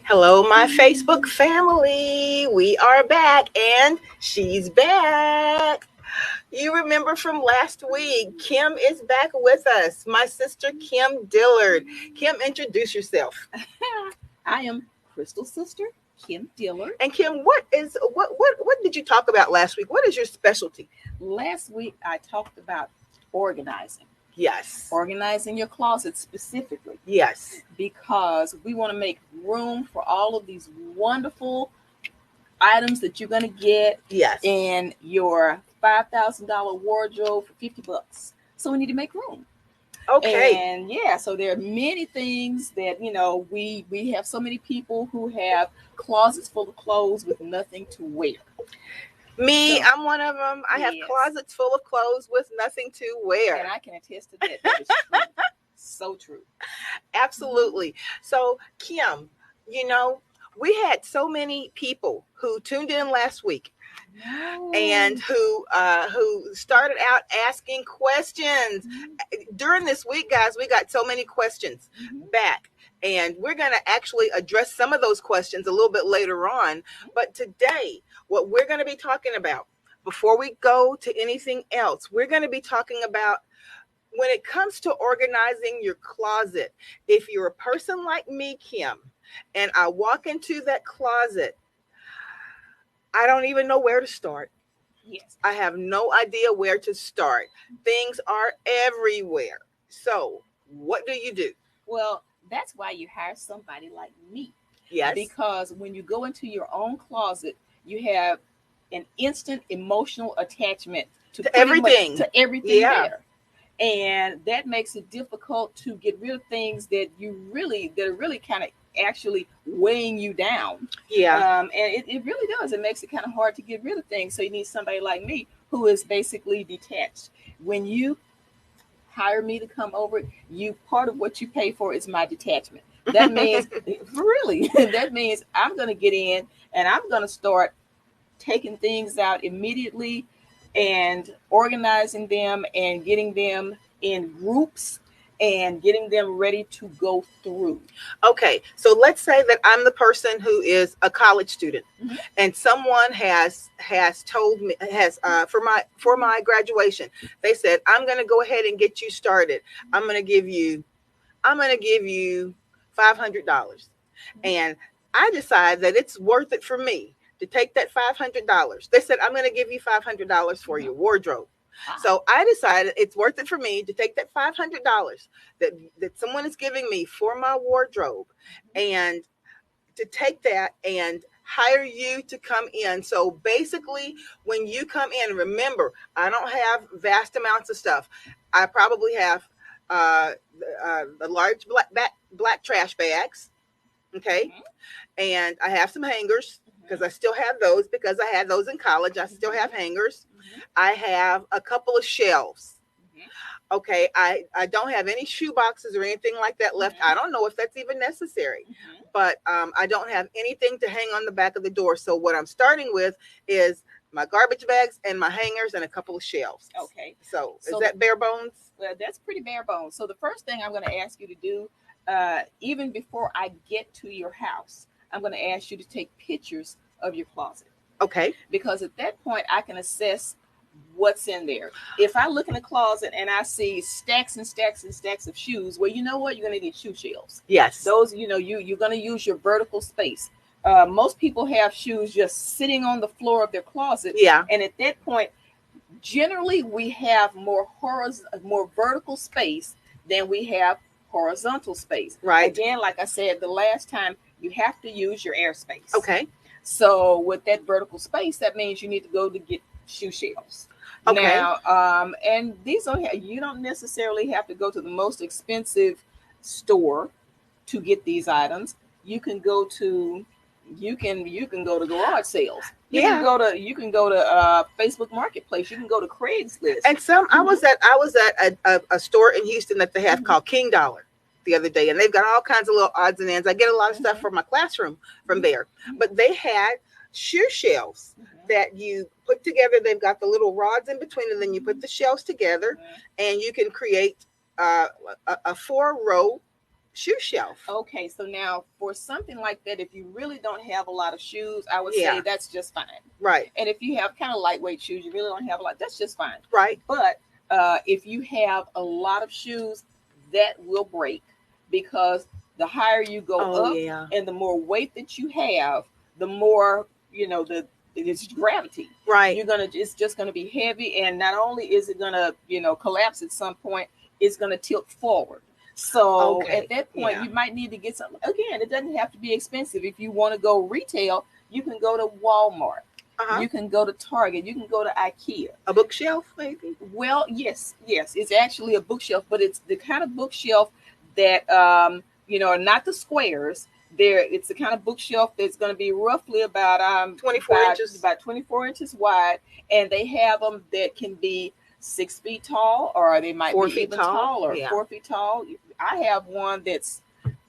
Hello, my Facebook family. We are back and she's back. You remember from last week, Kim is back with us. My sister, Kim Dillard. Kim, introduce yourself. I am Crystal's sister, Kim Dillard. And Kim, what did you talk about last week? What is your specialty? Last week I talked about organizing. Yes. Organizing your closet specifically. Yes. Because we want to make room for all of these wonderful items that you're going to get Yes. in your $5,000 wardrobe for $50. So we need to make room. Okay. And yeah, so there are many things that, we have so many people who have closets full of clothes with nothing to wear. Me, I'm one of them. I have closets full of clothes with nothing to wear. And I can attest to that. That is true. So true. Absolutely. So, Kim, we had so many people who tuned in last week and who started out asking questions. During this week, guys, we got so many questions back. And we're going to actually address some of those questions a little bit later on. But today, what we're going to be talking about, before we go to anything else, we're going to be talking about when it comes to organizing your closet. If you're a person like me, Kim, and I walk into that closet, I don't even know where to start. Yes. I have no idea where to start. Things are everywhere. So what do you do? Well, that's why you hire somebody like me. Yes. Because when you go into your own closet, you have an instant emotional attachment to everything. There. And that makes it difficult to get rid of things that are really kind of actually weighing you down. Yeah. And it really does. It makes it kind of hard to get rid of things. So you need somebody like me who is basically detached. When you hire me to come over, part of what you pay for is my detachment. That means really, that means I'm going to get in and I'm going to start taking things out immediately and organizing them and getting them in groups and getting them ready to go through. Okay, so let's say that I'm the person who is a college student, and someone has told me for my graduation, they said, I'm going to go ahead and get you started. I'm going to give you $500, and I decide that it's worth it for me to take that $500. They said, I'm going to give you $500 for your wardrobe. So I decided it's worth it for me to take that $500 that someone is giving me for my wardrobe and to take that and hire you to come in. So basically, when you come in, remember, I don't have vast amounts of stuff. I probably have the large black trash bags. Okay. And I have some hangers, because I still have those, because I had those in college. I still have hangers. I have a couple of shelves. Okay, I don't have any shoe boxes or anything like that left. I don't know if that's even necessary, but I don't have anything to hang on the back of the door. So what I'm starting with is my garbage bags and my hangers and a couple of shelves. Okay. So is that bare bones? Well, that's pretty bare bones. So the first thing I'm going to ask you to do, even before I get to your house, I'm going to ask you to take pictures of your closet. Okay. Because at that point, I can assess what's in there. If I look in the closet and I see stacks and stacks and stacks of shoes, well, you know what? You're going to need shoe shelves. Yes. Those, you're going to use your vertical space. Most people have shoes just sitting on the floor of their closet. Yeah. And at that point, generally, we have more vertical space than we have horizontal space. Right. Again, like I said the last time, you have to use your airspace. Okay. So with that vertical space, that means you need to go to get shoe shelves. Okay. Now, and these you don't necessarily have to go to the most expensive store to get these items. You can go to garage sales. You can go to Facebook Marketplace. You can go to Craigslist. And I was at a store in Houston that they have called King Dollar the other day, and they've got all kinds of little odds and ends. I get a lot of stuff for my classroom from there, but they had shoe shelves that you put together. They've got the little rods in between, and then you put the shelves together, and you can create a 4-row shoe shelf. Okay, so now for something like that, if you really don't have a lot of shoes, I would Yeah. say that's just fine. Right. And if you have kind of lightweight shoes, you really don't have a lot, that's just fine. Right. But if you have a lot of shoes, that will break, because the higher you go Oh, up yeah. and the more weight that you have, the more, it's gravity. Right. It's just gonna be heavy, and not only is it gonna, collapse at some point, it's gonna tilt forward. So Okay. at that point, Yeah. you might need to get something. Again, it doesn't have to be expensive. If you want to go retail, you can go to Walmart. Uh-huh. You can go to Target. You can go to IKEA. A bookshelf, maybe? Well, yes. It's actually a bookshelf, but it's the kind of bookshelf that, not the squares. It's the kind of bookshelf that's going to be roughly about 24 inches. About 24 inches wide, and they have them that can be 6 feet tall, or they might 4 be feet even tall. taller, Yeah. 4 feet tall. I have one that's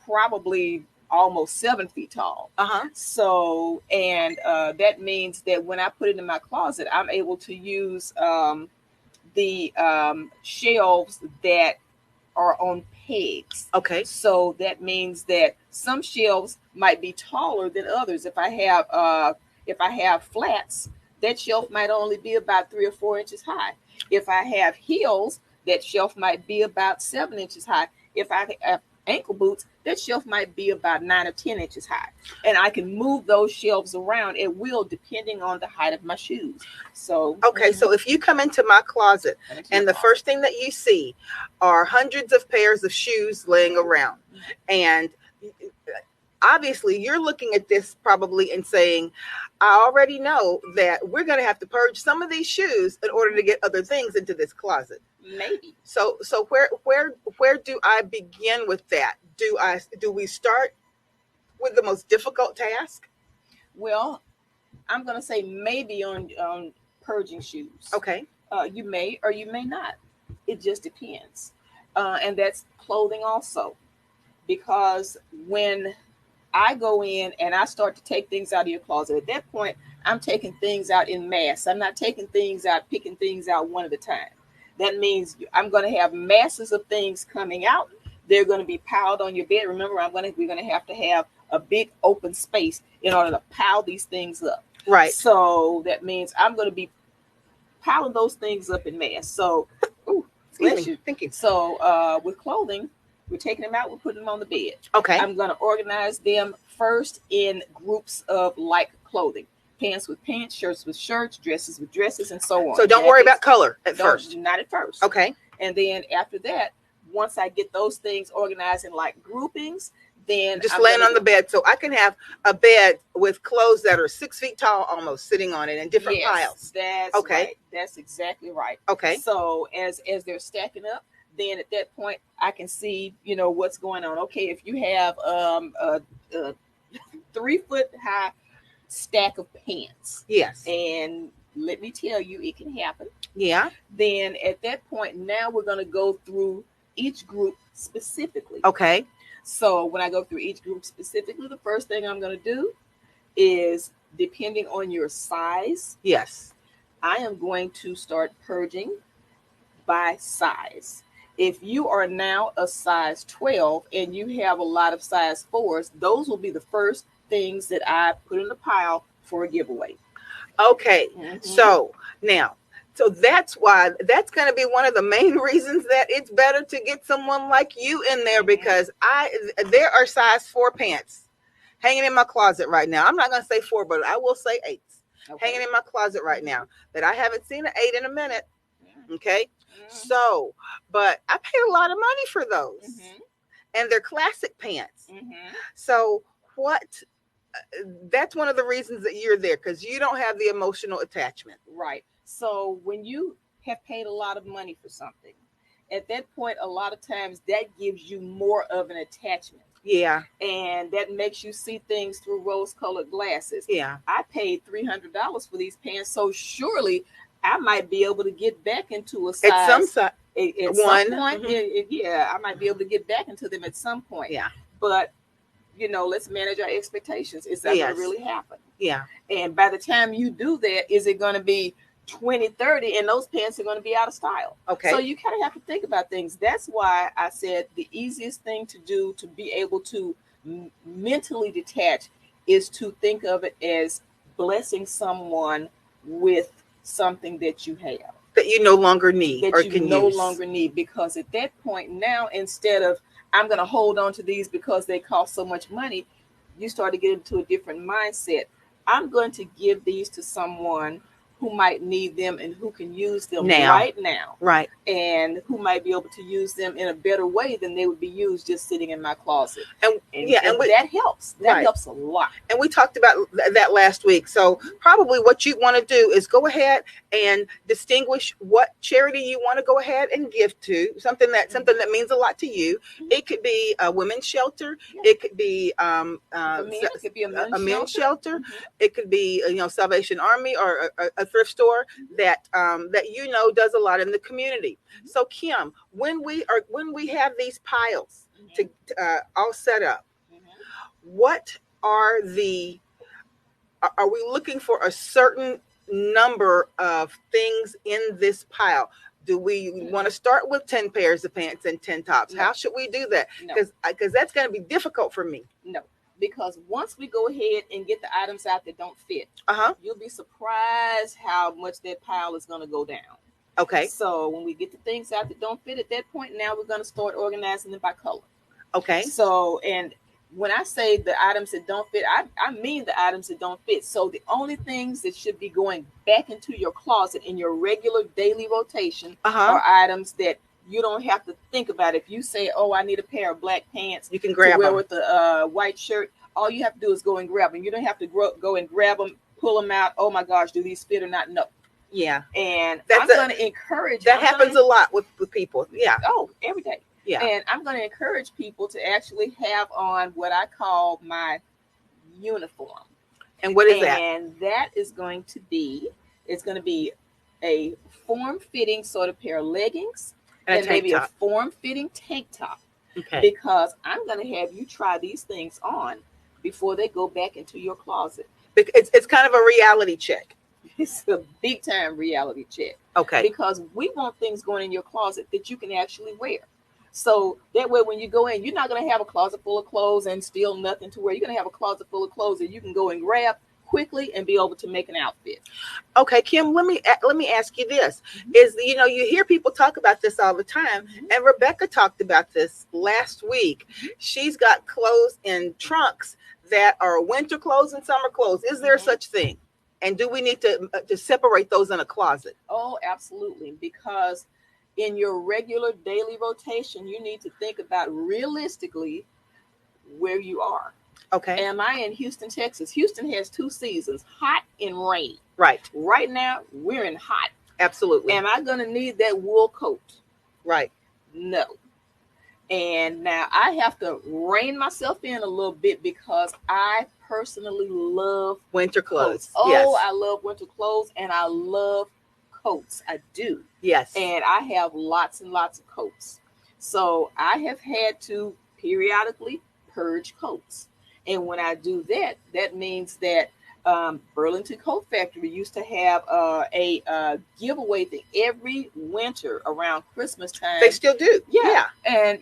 probably almost 7 feet tall. Uh-huh. So, and that means that when I put it in my closet, I'm able to use the shelves that are on pegs. Okay. So that means that some shelves might be taller than others. If I have flats, that shelf might only be about 3 or 4 inches high. If I have heels, that shelf might be about 7 inches high. If I have ankle boots, that shelf might be about 9 or 10 inches high. And I can move those shelves around at will, depending on the height of my shoes. So okay, so if you come into my closet and the first thing that you see are hundreds of pairs of shoes laying around, and obviously you're looking at this probably and saying, I already know that we're going to have to purge some of these shoes in order to get other things into this closet. Maybe. So where do I begin with that? Do we start with the most difficult task? Well, I'm going to say maybe on purging shoes. Okay. You may or you may not. It just depends. And that's clothing also. Because when I go in and I start to take things out of your closet, at that point, I'm taking things out in mass. I'm not taking things out, picking things out one at a time. That means I'm going to have masses of things coming out. They're going to be piled on your bed. Remember, we're going to have a big open space in order to pile these things up. Right. So that means I'm going to be piling those things up in mass. So, bless you. Thank you. So with clothing, we're taking them out, we're putting them on the bed. Okay. I'm going to organize them first in groups of like clothing. Pants with pants, shirts with shirts, dresses with dresses, and so on. So don't worry about color at first. Not at first. Okay. And then after that, once I get those things organized in like groupings, then just laying on the bed. So I can have a bed with clothes that are 6 feet tall, almost sitting on it in different piles. That's okay. Right. That's exactly right. Okay. So as they're stacking up, then at that point I can see, what's going on. Okay, if you have a 3 foot high stack of pants. Yes. And let me tell you, it can happen. Yeah. Then at that point, now we're going to go through each group specifically. Okay. So when I go through each group specifically, the first thing I'm going to do is, depending on your size, yes, I am going to start purging by size. If you are now a size 12 and you have a lot of size 4s, those will be the first things that I put in the pile for a giveaway. Okay. Mm-hmm. So that's why that's going to be one of the main reasons that it's better to get someone like you in there, because there are size 4 pants hanging in my closet right now. I'm not going to say 4, but I will say 8s hanging in my closet right now that I haven't seen an 8 in a minute. Okay. So, but I paid a lot of money for those, and they're classic pants. So that's one of the reasons that you're there, because you don't have the emotional attachment. Right. So when you have paid a lot of money for something, at that point, a lot of times that gives you more of an attachment. Yeah. And that makes you see things through rose-colored glasses. Yeah. I paid $300 for these pants, so surely I might be able to get back into a size. At some point, yeah, I might be able to get back into them at some point. Yeah. But, let's manage our expectations. Is that going to really happen? Yeah. And by the time you do that, is it going to be 2030, and those pants are going to be out of style. Okay. So you kind of have to think about things. That's why I said the easiest thing to do to be able to mentally detach is to think of it as blessing someone with something that you have that you no longer need that or you can no use. longer need, because at that point now, instead of I'm going to hold on to these because they cost so much money, you start to get into a different mindset. I'm going to give these to someone who might need them and who can use them right now. Right. And who might be able to use them in a better way than they would be used just sitting in my closet. And that helps. That helps a lot. And we talked about that last week. So probably what you want to do is go ahead and distinguish what charity you want to go ahead and give to, something that means a lot to you. It could be a women's shelter. It could be it could be a men's shelter. It could be Salvation Army or a thrift store that does a lot in the community. So Kim, when we have these piles to all set up, what are we looking for a certain number of things in this pile? Do we want to start with 10 pairs of pants and 10 tops? How should we do that? Because that's going to be difficult for me. No, because once we go ahead and get the items out that don't fit, you'll be surprised how much that pile is going to go down. Okay. So when we get the things out that don't fit at that point, now we're going to start organizing them by color. Okay. So, and when I say the items that don't fit, I mean the items that don't fit. So the only things that should be going back into your closet in your regular daily rotation are items that you don't have to think about. If you say, oh, I need a pair of black pants, you can grab to wear them with a white shirt, all you have to do is go and grab them. You don't have to go and grab them, pull them out. Oh my gosh, do these fit or not? No. Yeah. And I'm going to encourage. That happens a lot with people. Yeah. Oh, every day. Yeah. And I'm going to encourage people to actually have on what I call my uniform. And what is that? And that is going to be, a form-fitting sort of pair of leggings and maybe a form-fitting tank top. Okay. Because I'm going to have you try these things on before they go back into your closet. It's kind of a reality check. It's a big time reality check. Okay. Because we want things going in your closet that you can actually wear. So that way, when you go in, you're not going to have a closet full of clothes and still nothing to wear. You're going to have a closet full of clothes that you can go and grab quickly and be able to make an outfit. Okay, Kim, let me ask you this. Is you hear people talk about this all the time, and Rebecca talked about this last week. She's got clothes in trunks that are winter clothes and summer clothes. Is there such thing? And do we need to separate those in a closet? Oh, absolutely. Because in your regular daily rotation, you need to think about realistically where you are. Okay. Am I in Houston, Texas? Houston has 2 seasons, hot and rain. Right. Right now, we're in hot. Absolutely. Am I going to need that wool coat? Right. No. And now I have to rein myself in a little bit because I personally love winter clothes. Oh, yes. I love winter clothes and I love coats. I do. Yes. And I have lots and lots of coats. So I have had to periodically purge coats. And when I do that, that means that Burlington Coat Factory used to have a giveaway thing every winter around Christmas time. They still do. Yeah. And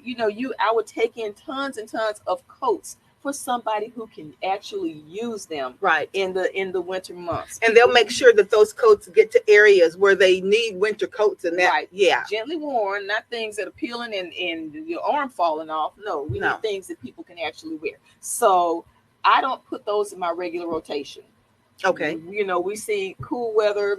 I would take in tons and tons of coats for somebody who can actually use them right in the winter months. And they'll make sure that those coats get to areas where they need winter coats and that. Right. Yeah. Gently worn, not things that are peeling and your arm falling off. No, we need things that people can actually wear. So I don't put those in my regular rotation. Okay. We see cool weather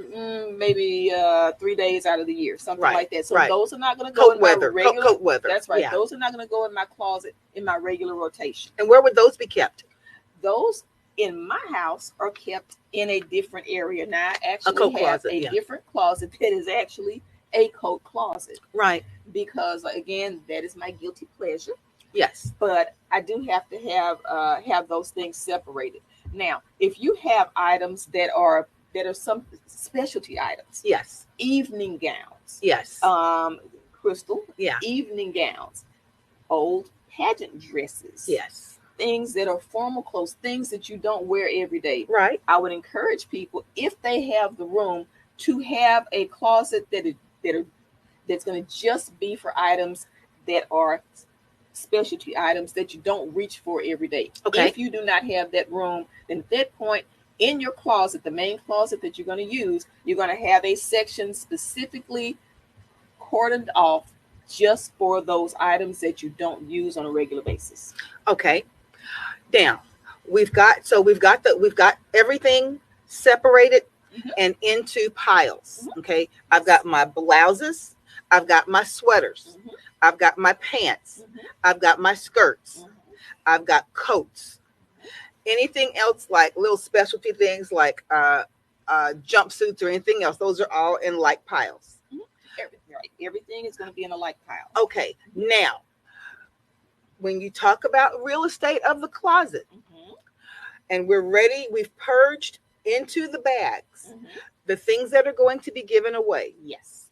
maybe 3 days out of the year, something like that. So those are not going to go in my regular coat weather. That's right. Yeah. Those are not going to go in my closet in my regular rotation. And where would those be kept? Those in my house are kept in a different area. Now I actually have a different closet that is actually a coat closet. Right. Because again, that is my guilty pleasure. Yes. But I do have to have those things separated. Now, if you have items that are some specialty items, yes, evening gowns, yes, Crystal, yeah, evening gowns, old pageant dresses, yes, things that are formal clothes, things that you don't wear every day, right? I would encourage people, if they have the room, to have a closet that's going to just be for items that are specialty items that you don't reach for every day. Okay. If you do not have that room, then at that point in your closet, the main closet that you're going to use, you're going to have a section specifically cordoned off just for those items that you don't use on a regular basis. Okay. Now, we've got everything separated Mhm. and into piles. Mhm. Okay. I've got my blouses, I've got my sweaters, Mhm. I've got my pants, Mhm. I've got my skirts, Mhm. I've got coats. Anything else like little specialty things like jumpsuits or anything else, those are all in like piles. Everything is going to be in a like pile. Okay. Now, when you talk about real estate of the closet, Mhm. and we're ready, we've purged into the bags Mhm. the things that are going to be given away, Yes.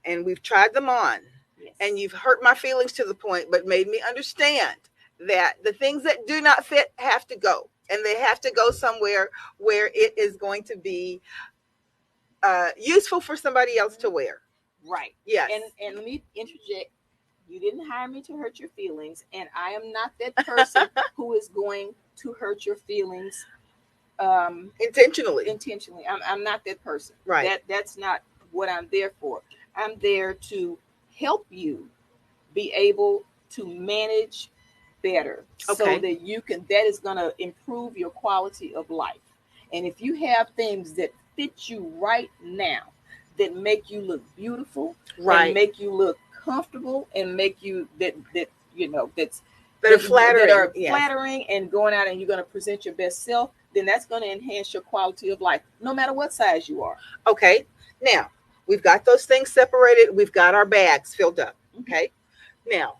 and we've tried them on, Yes. and you've hurt my feelings to the point, but made me understand that the things that do not fit have to go, and they have to go somewhere where it is going to be useful for somebody else to wear. Right. Yes. And let me interject. You didn't hire me to hurt your feelings, and I am not that person who is going to hurt your feelings Intentionally. intentionally. I'm not that person. Right. That's not what I'm there for. I'm there to help you be able to manage better so Okay. that you can, that is going to improve your quality of life. And if you have things that fit you right now, that make you look beautiful, Right. and make you look comfortable, and make you that you know That are flattering. that are Yes. flattering, and going out and you're going to present your best self, then that's going to enhance your quality of life, no matter what size you are. Okay. Now, we've got those things separated. We've got our bags filled up. Okay. Now,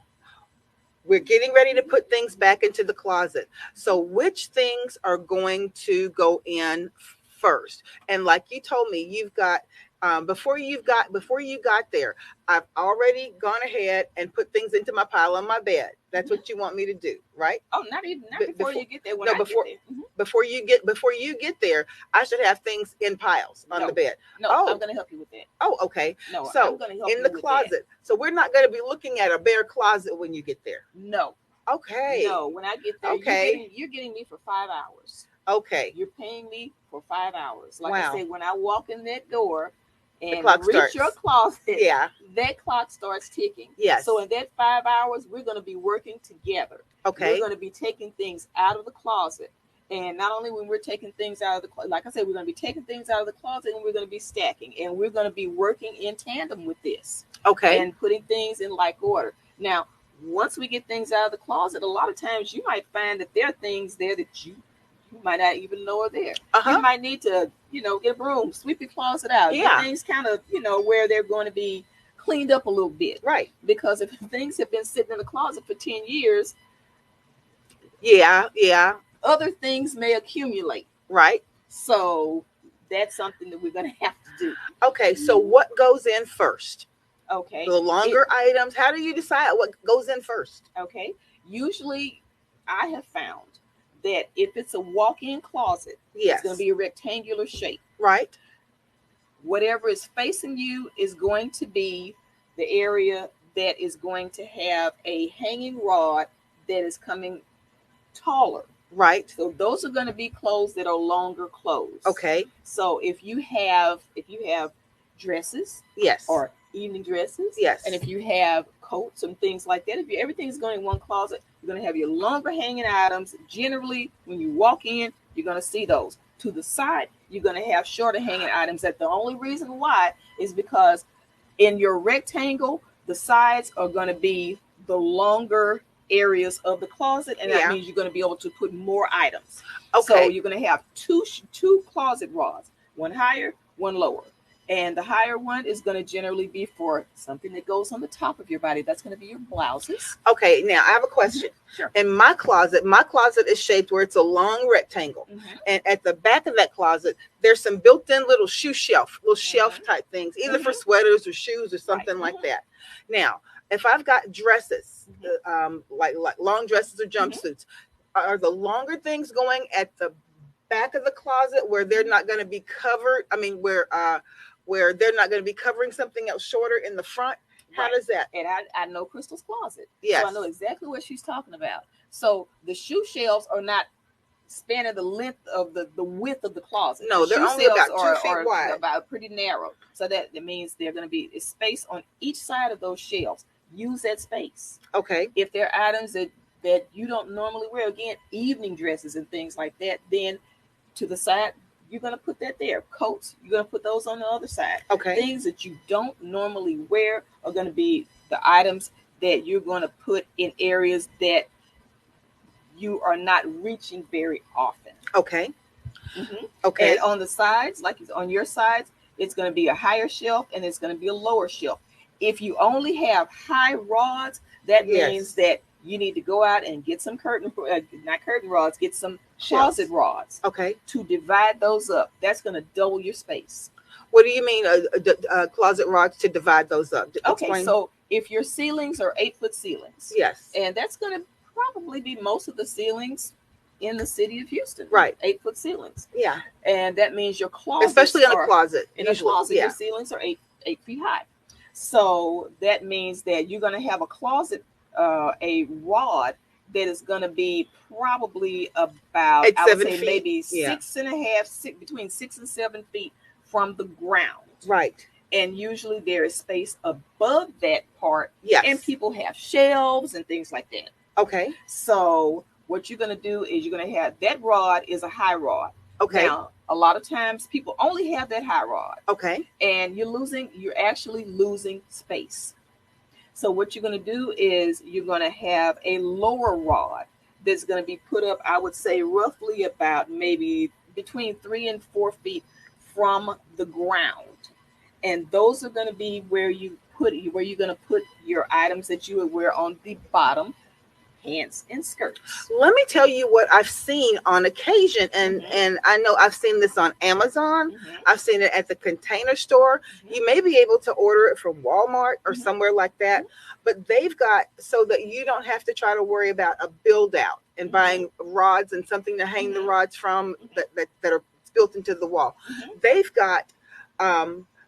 we're getting ready to put things back into the closet. So, which things are going to go in first? And like you told me, you've got before you got there, I've already gone ahead and put things into my pile on my bed. That's what you want me to do, right? Oh, not before you get there. When no, I before get there. before you get there, I should have things in piles on the bed. No, Oh. I'm going to help you with that. Oh, okay. No, So I'm going to help in you the with closet. that. So we're not going to be looking at a bare closet when you get there. No. Okay. No, when I get there, Okay. you're getting me for 5 hours. Okay. You're paying me for 5 hours. Like Wow. I said, when I walk in that door and the clock reach starts. your closet, Yeah. that clock starts ticking. Yes. So in that 5 hours, we're going to be working together. Okay. We're going to be taking things out of the closet. And not only when we're taking things out of the closet, like I said, we're going to be taking things out of the closet, and we're going to be stacking. And we're going to be working in tandem with this. Okay. And putting things in like order. Now, once we get things out of the closet, a lot of times you might find that there are things there that you might not even know are there. Uh-huh. You might need to, get a broom, sweep your closet out. Yeah. Get things kind of, where they're going to be cleaned up a little bit. Right. Because if things have been sitting in the closet for 10 years, yeah, other things may accumulate. Right. So that's something that we're going to have to do. Okay, so what goes in first? Okay. The longer items, how do you decide what goes in first? Okay. Usually I have found that if it's a walk-in closet, Yes. It's going to be a rectangular shape. Right. Whatever is facing you is going to be the area that is going to have a hanging rod that is coming taller. Right. So those are going to be clothes that are longer clothes. Okay. So if you have dresses, yes, or evening dresses, yes, and if you have coats and things like that, if everything's going in one closet, you're going to have your longer hanging items. Generally, when you walk in, you're going to see those. To the side, you're going to have shorter hanging items. That the only reason why is because in your rectangle, the sides are going to be the longer areas of the closet, and that means you're going to be able to put more items. Okay. So you're going to have two closet rods, one higher, one lower. And the higher one is going to generally be for something that goes on the top of your body. That's going to be your blouses. Okay, now I have a question. Sure. In my closet is shaped where it's a long rectangle. Mm-hmm. And at the back of that closet, there's some built-in little shelf type things, either for sweaters or shoes or something like that. Now, if I've got dresses, like long dresses or jumpsuits, are the longer things going at the back of the closet where they're not going to be covered. I mean, where they're not going to be covering something else shorter in the front. How Right. does that? And I know Crystal's closet. Yes. So I know exactly what she's talking about. So the shoe shelves are not spanning the length of the width of the closet. No, the they're only about 2 feet wide. About pretty narrow. So that means they're going to be space on each side of those shelves. Use that space. Okay. If there are items that you don't normally wear, again, evening dresses and things like that, then to the side, you're going to put that there. Coats, you're going to put those on the other side. Okay. Things that you don't normally wear are going to be the items that you're going to put in areas that you are not reaching very often. Okay. Mm-hmm. Okay. And on the sides, like on your sides, it's going to be a higher shelf and it's going to be a lower shelf. If you only have high rods, that means that you need to go out and get some not curtain rods, get some closet rods. Okay. To divide those up. That's going to double your space. What do you mean closet rods to divide those up? Okay, so if your ceilings are 8-foot ceilings. Yes. And that's going to probably be most of the ceilings in the city of Houston. Right. 8-foot ceilings. Yeah. And that means your closet. Especially in a closet. In a closet, your ceilings are 8 feet high. So that means that you're going to have a closet, a rod that is going to be probably about, I would say maybe 6.5, between 6 and 7 feet from the ground. Right. And usually there is space above that part. Yes. And people have shelves and things like that. Okay. So what you're going to do is you're going to have that rod is a high rod. Okay. Now, a lot of times people only have that high rod. Okay. And you're actually losing space. So what you're going to do is you're going to have a lower rod that's going to be put up, I would say roughly about maybe between 3 and 4 feet from the ground. And those are going to be where you're going to put your items that you would wear on the bottom, pants and skirts. Let me tell you what I've seen on occasion, and I know I've seen this on Amazon. I've seen it at the Container Store. You may be able to order it from Walmart or somewhere like that, but they've got so that you don't have to try to worry about a build out and buying rods and something to hang the rods from that are built into the wall. They've got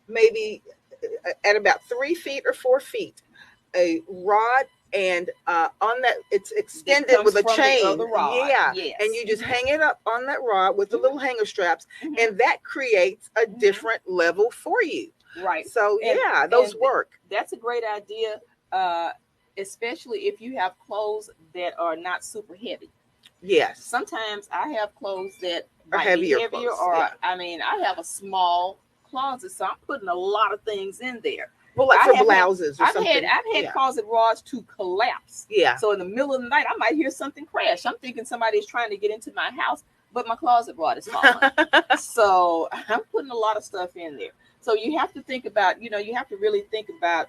maybe at about 3 feet or 4 feet a rod, and on that it's extended with a chain. Yes. And you just hang it up on that rod with the little hanger straps, and that creates a different level for you. Right. So those work. That's a great idea, especially if you have clothes that are not super heavy. Yes. Sometimes I have clothes that are heavier clothes, I mean, I have a small closet, so I'm putting a lot of things in there. Well, like for blouses or something. I've had closet rods to collapse. Yeah. So in the middle of the night, I might hear something crash. I'm thinking somebody's trying to get into my house, but my closet rod is falling. So I'm putting a lot of stuff in there. So you have to think about, you have to really think about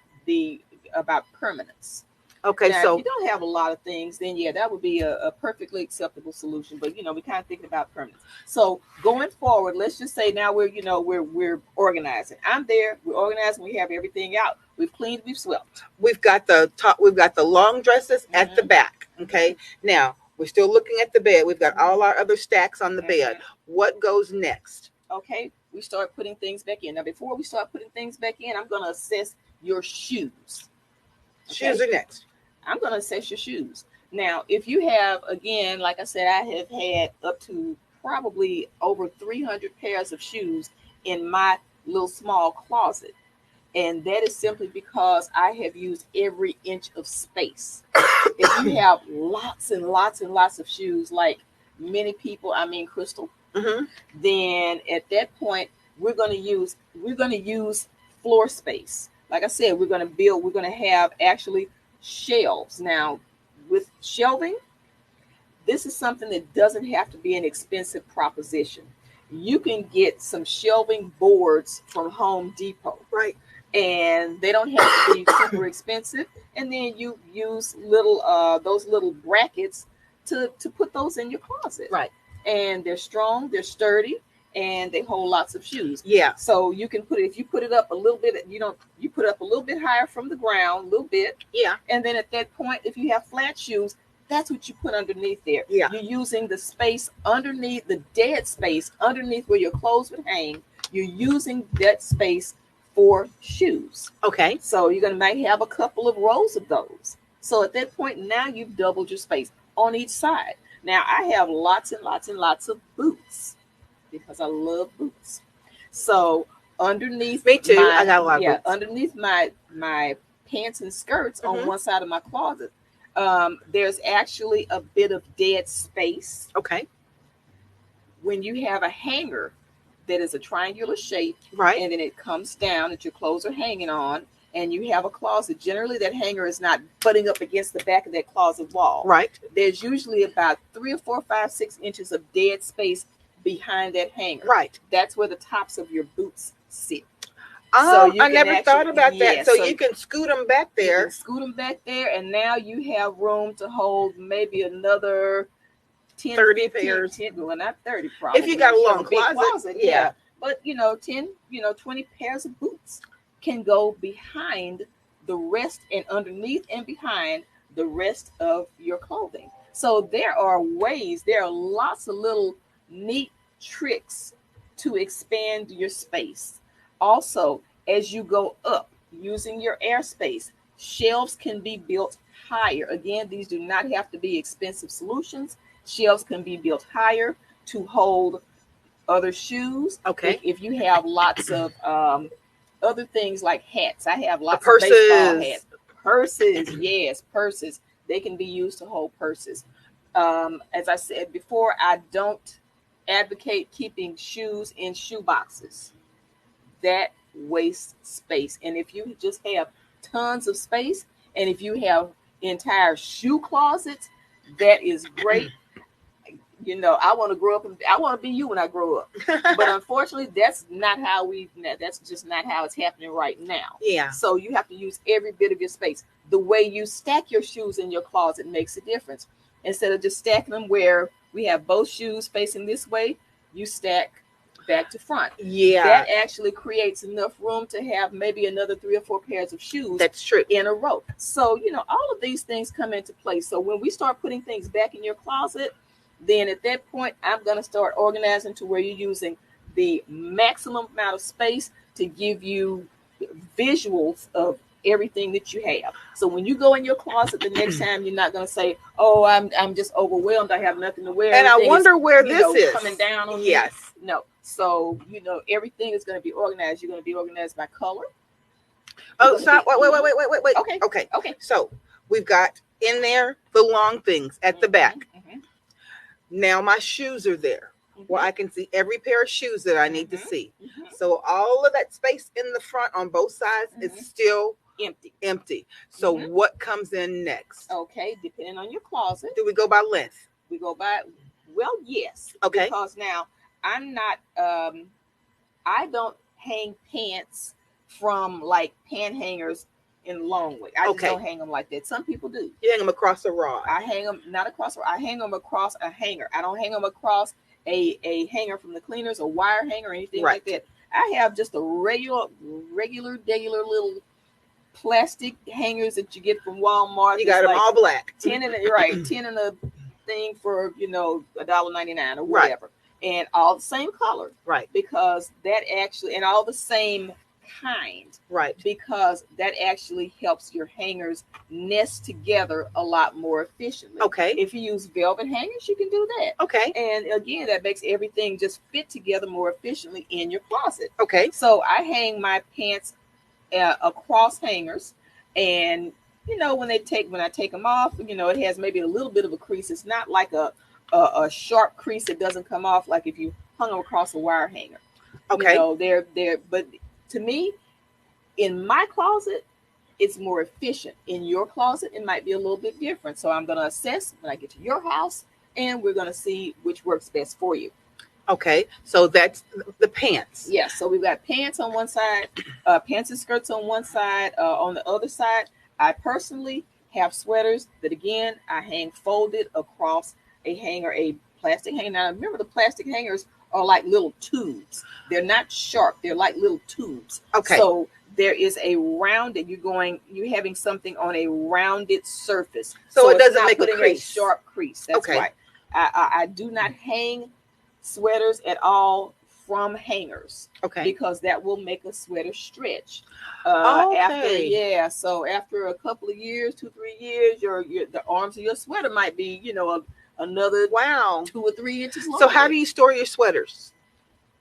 about permanence. Okay, now, so if you don't have a lot of things, then that would be a perfectly acceptable solution. But we kind of thinking about permanence. So going forward, let's just say now we're organizing. I'm there. We're organizing. We have everything out. We've cleaned. We've swept. We've got the top. We've got the long dresses at the back. Okay. Now we're still looking at the bed. We've got all our other stacks on the bed. What goes next? Okay, we start putting things back in. Now, before we start putting things back in, I'm going to assess your shoes. Okay? Shoes are next. I'm going to assess your shoes. Now, if you have, again, like I said, I have had up to probably over 300 pairs of shoes in my little small closet. And that is simply because I have used every inch of space. If you have lots and lots and lots of shoes, like many people, Crystal, then at that point, we're going to use floor space. Like I said, we're going to have actually shelves. Now, with shelving, this is something that doesn't have to be an expensive proposition. You can get some shelving boards from Home Depot. Right. And they don't have to be super expensive. And then you use those little brackets to put those in your closet. Right. And they're strong, they're sturdy, and they hold lots of shoes. Yeah. So you can if you put it up a little bit, you put it up a little bit higher from the ground, a little bit. Yeah. And then at that point, if you have flat shoes, That's what you put underneath there. Yeah. You're using the space underneath, the dead space underneath where your clothes would hang. You're using that space for shoes. Okay. So you're going to might have a couple of rows of those. So at that point, now you've doubled your space on each side. Now I have lots and lots and lots of boots because I love boots. So underneath, me too. I got a lot of boots. underneath my pants and skirts on one side of my closet, there's actually a bit of dead space. Okay. When you have a hanger that is a triangular shape, right, and then it comes down that your clothes are hanging on, and you have a closet, generally that hanger is not butting up against the back of that closet wall. Right. There's usually about 3 or 4, 5, 6 inches of dead space behind that hanger. Right. That's where the tops of your boots sit. So I never thought about that. So you can scoot them back there. You can scoot them back there, and now you have room to hold maybe another 10, 30 15, pairs. 10, well, not 30 probably. If you got a long closet. Yeah. But 10, 20 pairs of boots can go behind the rest and underneath and behind the rest of your clothing. So there are lots of little neat tricks to expand your space. Also, as you go up using your airspace, shelves can be built higher. Again, these do not have to be expensive solutions. Shelves can be built higher to hold other shoes. Okay. If you have lots of other things like hats, I have lots of baseball hats. Purses, yes, purses. They can be used to hold purses. As I said before, I don't advocate keeping shoes in shoe boxes. That wastes space. And if you just have tons of space, and if you have entire shoe closets, that is great. I want to grow up, and I want to be you when I grow up. But unfortunately, that's just not how it's happening right now. Yeah. So you have to use every bit of your space. The way you stack your shoes in your closet makes a difference. Instead of just stacking them where we have both shoes facing this way, you stack back to front. Yeah. That actually creates enough room to have maybe another 3 or 4 pairs of shoes. That's true. In a row. So, all of these things come into play. So when we start putting things back in your closet, then at that point, I'm going to start organizing to where you're using the maximum amount of space to give you visuals of everything that you have. So when you go in your closet the next time, you're not going to say, "Oh, I'm just overwhelmed. I have nothing to wear." And everything I wonder where this is coming down on Yes. you. No. So everything is going to be organized. You're going to be organized by color. Oh, stop! Wait. Okay. So we've got in there the long things at the back. Mm-hmm. Now my shoes are there. Where I can see every pair of shoes that I need to see. So all of that space in the front on both sides is still empty. So what comes in next? Okay, depending on your closet. Do we go by length? We go by, yes. Okay. Because now I'm not, I don't hang pants from like pant hangers in long way. I just don't hang them like that. Some people do. You hang them across a rod. I hang them not across. I hang them across a hanger. I don't hang them across a hanger from the cleaners, a wire hanger, or anything like that. I have just a regular little plastic hangers that you get from Walmart. You got them all black. 10 in the thing for $1.99 or whatever, and all the same color. Right. Because that actually, and all the same kind. Right. Because that actually helps your hangers nest together a lot more efficiently. Okay. If you use velvet hangers, you can do that. Okay. And again, that makes everything just fit together more efficiently in your closet. Okay. So I hang my pants across hangers, and when I take them off, it has maybe a little bit of a crease. It's not like a sharp crease that doesn't come off like if you hung them across a wire hanger. Okay. They're but to me, in my closet, it's more efficient. In your closet, it might be a little bit different. So I'm going to assess when I get to your house, and we're going to see which works best for you. Okay, so that's the pants. Yes, so we've got pants on one side, pants and skirts on one side. On the other side, I personally have sweaters that, again, I hang folded across a hanger, a plastic hanger. Now, remember, the plastic hangers are like little tubes. They're not sharp. They're like little tubes. Okay. So there is a rounded, you're having something on a rounded surface. So it it's doesn't not make a putting crease. sharp crease. That's Okay. right. I do not hang sweaters at all from hangers Okay. because that will make a sweater stretch. After Okay. so after a couple of years, 2-3 years, the arms of your sweater might be, another Wow. 2 or 3 inches longer. So how do you store your sweaters?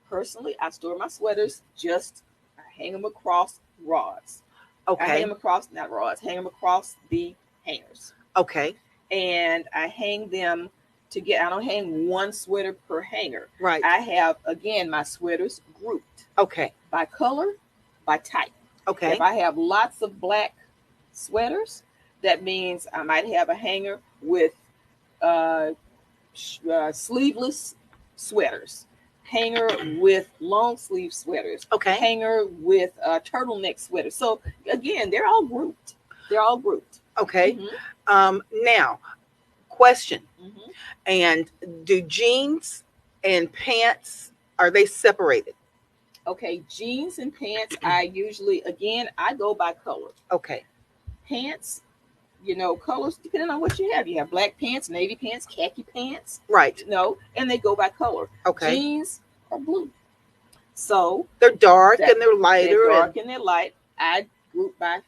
Personally, I store my sweaters I hang them across rods. I hang Okay. them across, not rods, hang them across the hangers. Okay. And I hang them I don't hang one sweater per hanger. Right. I have, again, my sweaters grouped Okay. by color, by type. Okay. If I have lots of black sweaters, that means I might have a hanger with sleeveless sweaters, hanger with long sleeve sweaters, Okay. hanger with turtleneck sweaters. So again, they're all grouped. Okay. Mm-hmm. Now, question. Mm-hmm. And do jeans and pants, are they separated? Okay, jeans and pants, I go by color. Okay. Pants, colors depending on what you have. You have black pants, navy pants, khaki pants. Right. And they go by color. Okay. Jeans are blue. So they're dark and they're lighter. They're dark and they're light. I group by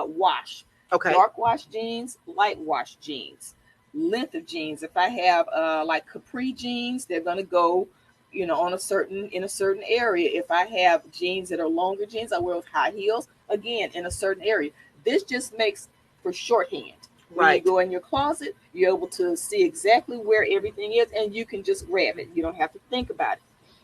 wash. Okay. Dark wash jeans, light wash jeans. Length of jeans. If I have like capri jeans, they're gonna go, in a certain area. If I have jeans that are longer jeans, I wear with high heels, again, in a certain area. This just makes for shorthand. When you go in your closet, you're able to see exactly where everything is, and you can just grab it. You don't have to think about it.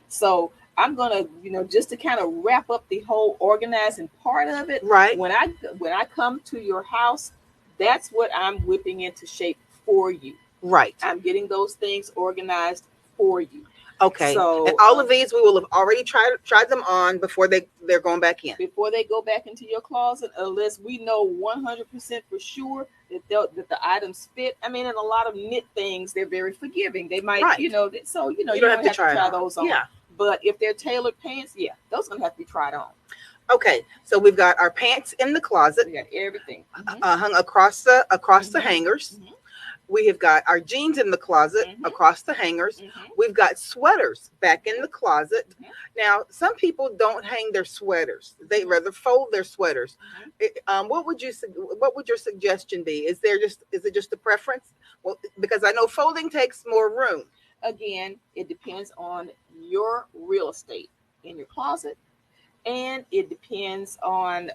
So I'm gonna, just to kind of wrap up the whole organizing part of it. Right. When I come to your house, that's what I'm whipping into shape for you. Right. I'm getting those things organized for you. Okay. So, and all of these we will have already tried them on before they're going back in. Before they go back into your closet, unless we know 100% for sure that the items fit. I mean, in a lot of knit things, they're very forgiving. They might, right. you don't have to try those on. Yeah. But if they're tailored pants, those are gonna have to be tried on. Okay, so we've got our pants in the closet. We got everything hung across the hangers. Mm-hmm. We have got our jeans in the closet across the hangers. Mm-hmm. We've got sweaters back in the closet. Mm-hmm. Now, some people don't hang their sweaters; they rather fold their sweaters. Mm-hmm. What would your suggestion be? Is it just a preference? Well, because I know folding takes more room. Again, it depends on your real estate in your closet, and it depends on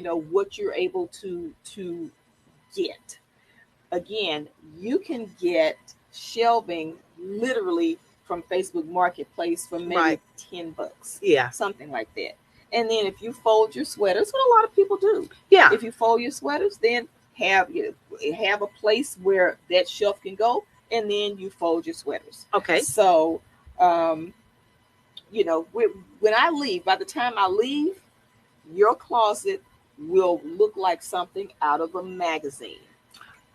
what you're able to get. Again, you can get shelving literally from Facebook Marketplace for maybe $10. Yeah. Something like that. And then if you fold your sweaters, what a lot of people do. Yeah. If you fold your sweaters, then have a place where that shelf can go, and then you fold your sweaters. Okay. So, when I leave, by the time I leave, your closet will look like something out of a magazine.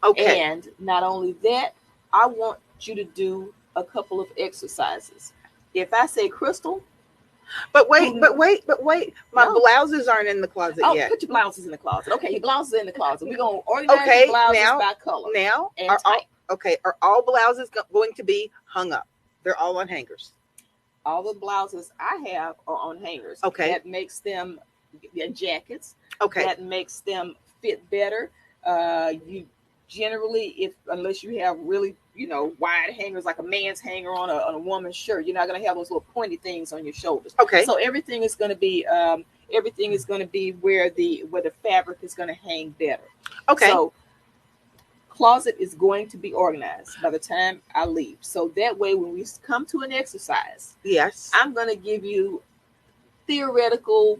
Okay. And not only that, I want you to do a couple of exercises. If I say, Crystal. But wait. My blouses aren't in the closet yet. Put your blouses in the closet. Okay, your blouses are in the closet. We're going to organize your blouses by color. Now, and type. Are all blouses going to be hung up? They're all on hangers. All the blouses I have are on hangers. Okay. That makes them jackets. Okay. That makes them fit better. You generally, unless you have really, wide hangers like a man's hanger on a woman's shirt, you're not going to have those little pointy things on your shoulders. Okay. So everything is going to be where the fabric is going to hang better. Okay. So closet is going to be organized by the time I leave. So that way, when we come to an exercise, yes, I'm going to give you theoretical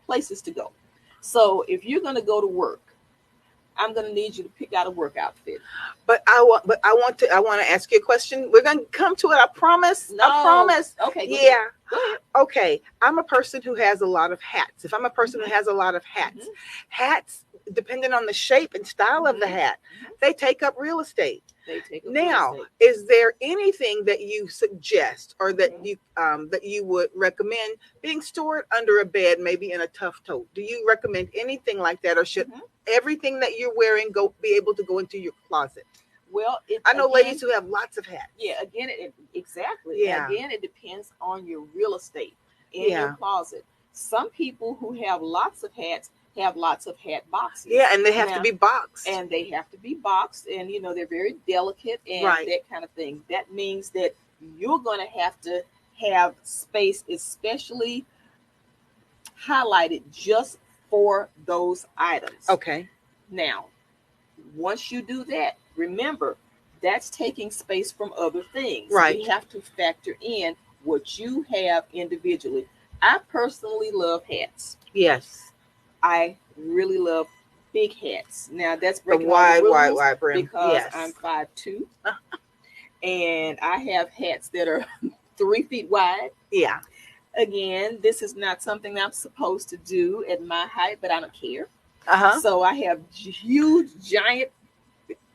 places to go. So if you're going to go to work, I'm going to need you to pick out a work outfit. But I want to ask you a question. We're going to come to it. I promise. No. I promise. Okay. Yeah. Go ahead. Okay. I'm a person who has a lot of hats. If I'm a person who has a lot of hats, hats depending on the shape and style of the hat, they take up real estate. They take up Now, real estate. is there anything that you suggest or that you would recommend being stored under a bed, maybe in a tough tote? Do you recommend anything like that, or should everything that you're wearing be able to go into your closet? Well, I know ladies who have lots of hats. Yeah, again, exactly. Yeah. Again, it depends on your real estate in Yeah. your closet. Some people who have lots of hats have lots of hat boxes. Yeah, and they have to be boxed. And they have to be boxed, and they're very delicate and Right. that kind of thing. That means that you're going to have space, especially highlighted just for those items. Okay. Now, once you do that, remember, that's taking space from other things. Right. We have to factor in what you have individually. I personally love hats. Yes. I really love big hats. Now, that's The breaking all the rules wide brim. because Yes. I'm 5'2", and I have hats that are 3 feet wide. Yeah. Again, this is not something I'm supposed to do at my height, but I don't care. So I have huge, giant,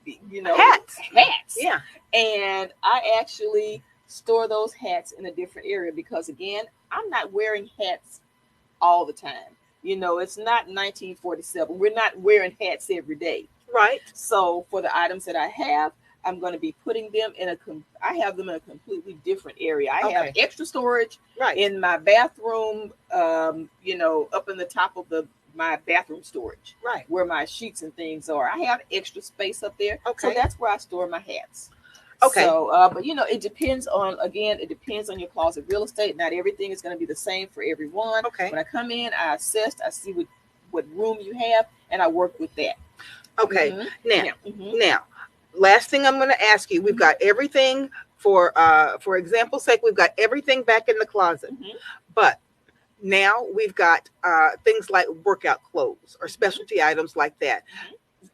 hats. Yeah. And I actually store those hats in a different area because, again, I'm not wearing hats all the time. It's not 1947. We're not wearing hats every day. Right. So for the items that I have, I'm going to be putting them I have them in a completely different area. I have extra storage in my bathroom, up in the top of my bathroom storage, where my sheets and things are. I have extra space up there. So that's where I store my hats. Okay. So, but it depends on your closet real estate. Not everything is going to be the same for everyone. Okay. When I come in, I assess, I see what room you have, and I work with that. Okay. Now, last thing I'm going to ask you, we've got everything for example's sake, we've got everything back in the closet, but now we've got things like workout clothes or specialty items like that.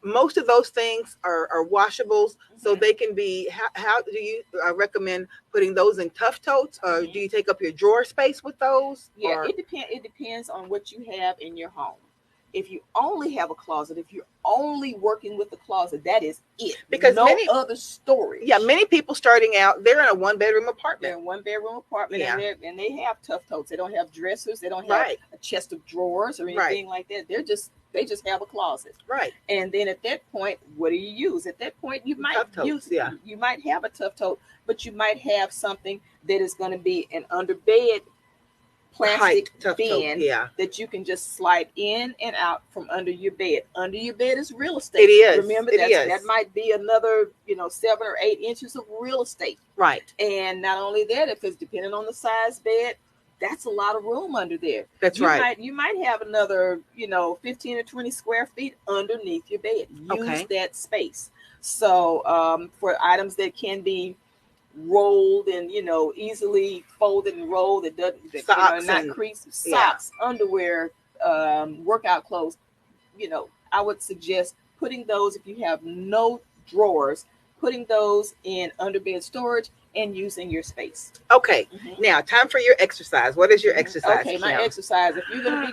Most of those things are washables, so they can be. How do you recommend putting those in tough totes, or do you take up your drawer space with those? Yeah, it depends on what you have in your home. If you only have a closet, if you're only working with the closet, that is it. Because other storage. Yeah, many people starting out, they're in a 1-bedroom apartment. They're in a 1-bedroom apartment, and they have tough totes. They don't have dressers. They don't have a chest of drawers or anything like that. They just have a closet. Right. And then at that point, what do you use? At that point, you might you might have a tough tote, but you might have something that is going to be an underbed plastic bin that you can just slide in and out from under your bed. Under your bed is real estate. It is. Remember, that might be another 7 or 8 inches of real estate. Right. And not only that, if it's depending on the size bed, that's a lot of room under there. That's right. You might have another 15 or 20 square feet underneath your bed. Use that space. So for items that can be rolled and easily folded and rolled, that doesn't not crease, socks, underwear, workout clothes, I would suggest putting those, if you have no drawers, putting those in underbed storage and using your space. Okay. Now, time for your exercise. What is your exercise? Okay, my exercise. If you're going to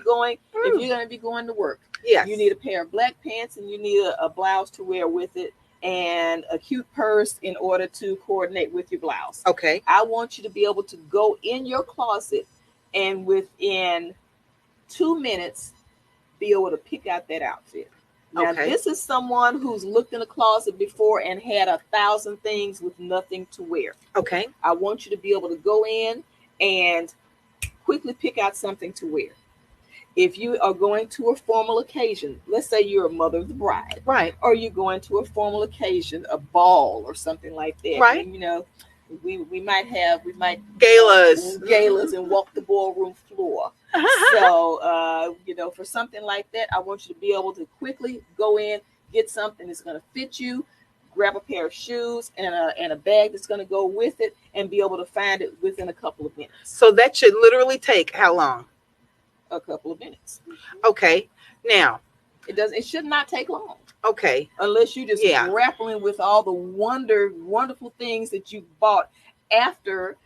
be going to work, you need a pair of black pants and you need a blouse to wear with it, and a cute purse in order to coordinate with your blouse. Okay. I want you to be able to go in your closet and within 2 minutes be able to pick out that outfit. Now, this is someone who's looked in a closet before and had 1,000 things with nothing to wear. Okay. I want you to be able to go in and quickly pick out something to wear. If you are going to a formal occasion, let's say you're a mother of the bride, right? Or you're going to a formal occasion, a ball or something like that, right? And, we might galas and walk the ballroom floor. So for something like that, I want you to be able to quickly go in, get something that's going to fit you, grab a pair of shoes and a bag that's going to go with it, and be able to find it within a couple of minutes. So that should literally take how long? A couple of minutes. Okay. Now, it should not take long. Okay. Unless you just grappling with all the wonderful things that you bought after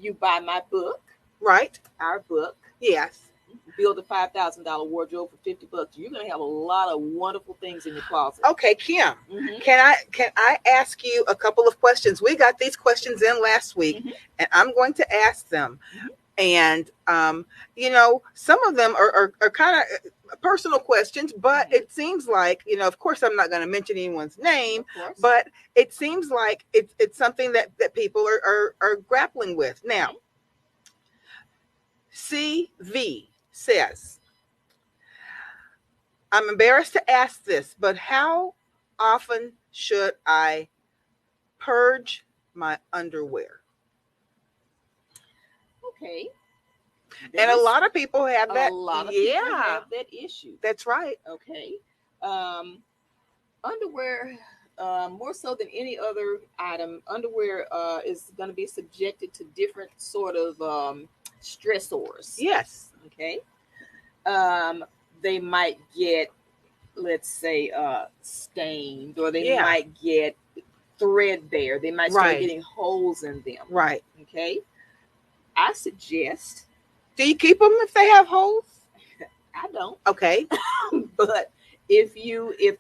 you buy my book. Right. Our book. Yes. build a $5,000 wardrobe for $50, you're going to have a lot of wonderful things in your closet. Okay, Kim, Mhm. can I ask you a couple of questions? We got these questions in last week, Mhm. and I'm going to ask them. Mhm. And some of them are kind of personal questions, but Mhm. it seems like, of course, I'm not going to mention anyone's name, Of course. but it seems like it's something that people are grappling with now. Mhm. CV says, I'm embarrassed to ask this, but how often should I purge my underwear? Okay. And a That is lot of people have a that. lot of people Yeah, have that issue. that's right. Okay. Um, underwear, more so than any other item, underwear is going to be subjected to different sort of stressors. Yes, Okay. Um, they might get, let's say, stained, or they yeah, might get threadbare. They might start right, getting holes in them. right. Okay. I suggest, Do you keep them if they have holes? I don't, Okay, but if the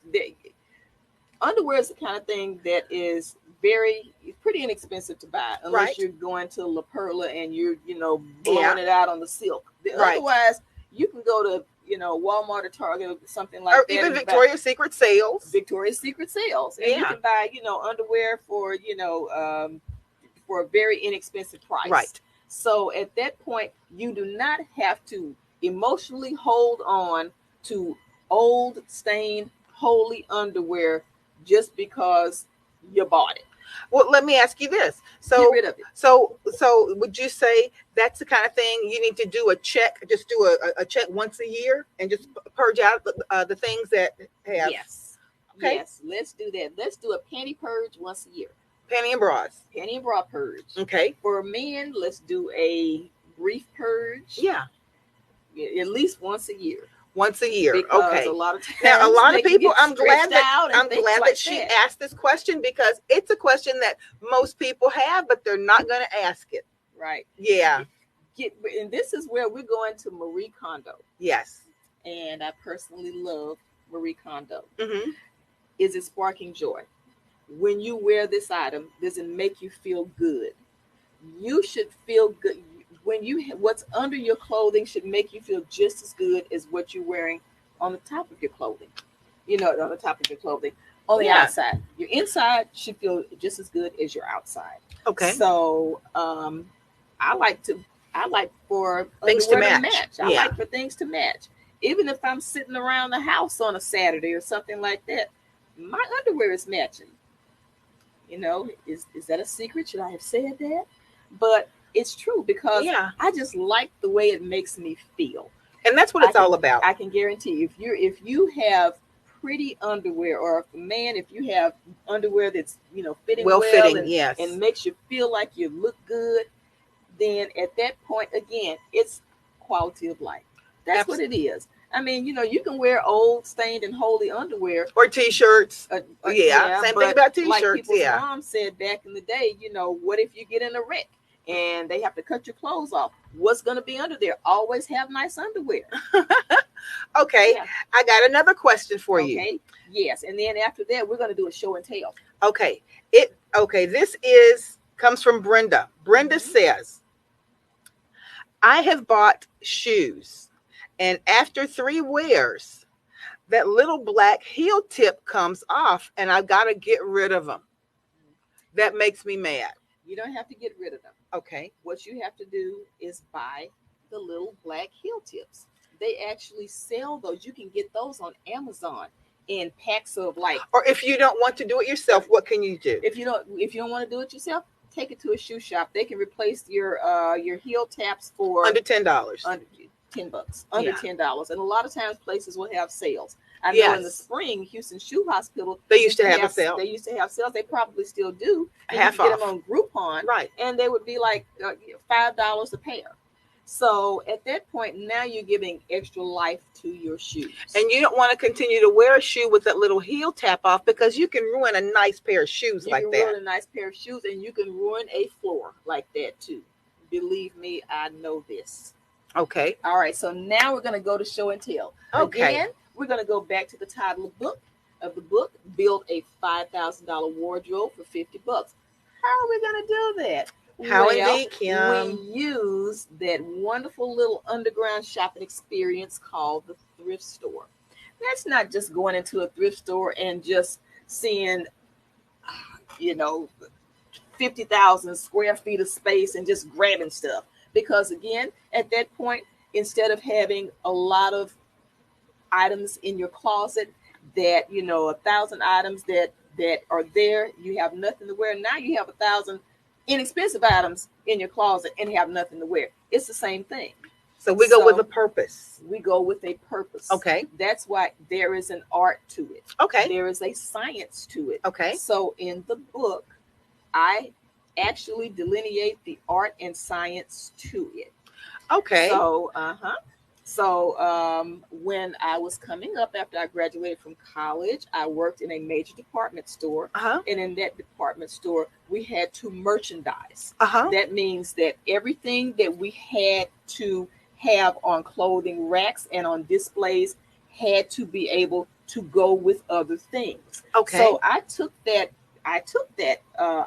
underwear is the kind of thing that is pretty inexpensive to buy unless right, you're going to La Perla and you're yeah, blowing it out on the silk. right. Otherwise, you can go to Walmart or Target or something like Or that, even and Victoria's Secret sales. Victoria's Secret sales, and you Yeah, can buy underwear for a very inexpensive price. right. So at that point, you do not have to emotionally hold on to old, stained, holy underwear just because you bought it. Well, let me ask you this. Get rid of it. So would you say that's the kind of thing you need to do a check, just do a check once a year and just purge out the things that have. Yes. Okay. Yes, let's do that. Let's do a panty purge once a year. Panty and bras. Panty and bra purge. Okay. For men, let's do a brief purge. Yeah. At least once a year. Once a year. Because okay. a lot of times Now, a lot of people, I'm glad like that she asked this question, because it's a question that most people have, but they're not going to ask it. Right. Yeah. And this is where we're going to Marie Kondo. Yes. And I personally love Marie Kondo. Mm-hmm. Is it sparking joy? When you wear this item, does it make you feel good? You should feel good. What's under your clothing should make you feel just as good as what you're wearing on the top of your clothing. On the top of your clothing. On the outside. Your inside should feel just as good as your outside. Okay. So I like for things to match. I like for things to match. Even if I'm sitting around the house on a Saturday or something like that, my underwear is matching. Is that a secret? Should I have said that? But it's true, because I just like the way it makes me feel. And that's what it's all about. I can guarantee if you have pretty underwear, or a man, if you have underwear that's fitting well and, yes, and makes you feel like you look good, then at that point, again, it's quality of life. That's what it is. I mean, you can wear old, stained, and holy underwear or T-shirts. Same thing about T-shirts. Like people's mom said back in the day, what if you get in a wreck and they have to cut your clothes off? What's going to be under there? Always have nice underwear. Okay, yeah. I got another question for you. Okay, yes, and then after that, we're going to do a show and tell. Okay, this comes from Brenda. Brenda says, I have bought shoes, and after 3 wears, that little black heel tip comes off, and I've got to get rid of them. That makes me mad. You don't have to get rid of them. Okay. What you have to do is buy the little black heel tips. They actually sell those. You can get those on Amazon in packs of like. Or if you don't want to do it yourself, what can you do? If you don't want to do it yourself, take it to a shoe shop. They can replace your heel taps for under $10. Under $10. Under $10. And a lot of times places will have sales. I know in the spring, Houston Shoe Hospital, they used to have a sale. They used to have sales. They probably still do. Half off. Get them on Groupon, right? And they would be like $5 a pair. So at that point, now you're giving extra life to your shoes. And you don't want to continue to wear a shoe with that little heel tap off, because you can ruin a nice pair of shoes like that. You can ruin a nice pair of shoes, and you can ruin a floor like that too. Believe me, I know this. Okay. All right, so now we're going to go to show and tell. Okay. Again, we're going to go back to the title of the book, Build a $5,000 Wardrobe for $50. How are we going to do that? How Well, indeed, Kim? we use that wonderful little underground shopping experience called the thrift store. That's not just going into a thrift store and just seeing, you know, 50,000 square feet of space and just grabbing stuff. Because again, at that point, instead of having a lot of items in your closet that, 1,000 items that are there, you have nothing to wear. Now you have 1,000 inexpensive items in your closet and have nothing to wear. It's the same thing. So we go with a purpose. We go with a purpose. Okay. That's why there is an art to it. Okay. There is a science to it. Okay. So in the book, I actually delineate the art and science to it. Okay. So, when I was coming up after I graduated from college, I worked in a major department store. And in that department store, we had to merchandise. That means that everything that we had to have on clothing racks and on displays had to be able to go with other things. Okay. So I took that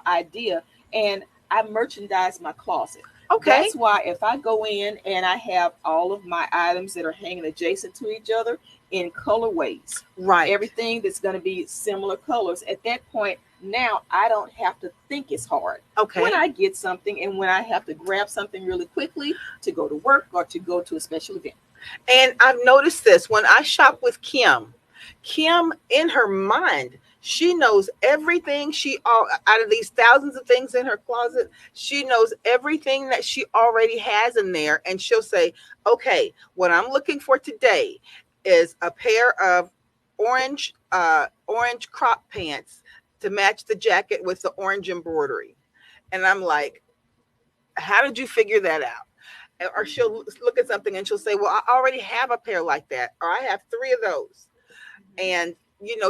idea and I merchandised my closet. Okay. That's why if I go in and I have all of my items that are hanging adjacent to each other in colorways, right? Everything that's going to be similar colors. At that point, now I don't have to think as hard. Okay. When I get something and when I have to grab something really quickly to go to work or to go to a special event. And I've noticed this when I shop with Kim in her mind, she knows everything out of these thousands of things in her closet. She knows everything that she already has in there. And she'll say, okay, what I'm looking for today is a pair of orange crop pants to match the jacket with the orange embroidery. And I'm like, how did you figure that out? Or she'll look at something and she'll say, well, I already have a pair like that, or I have 3 of those. And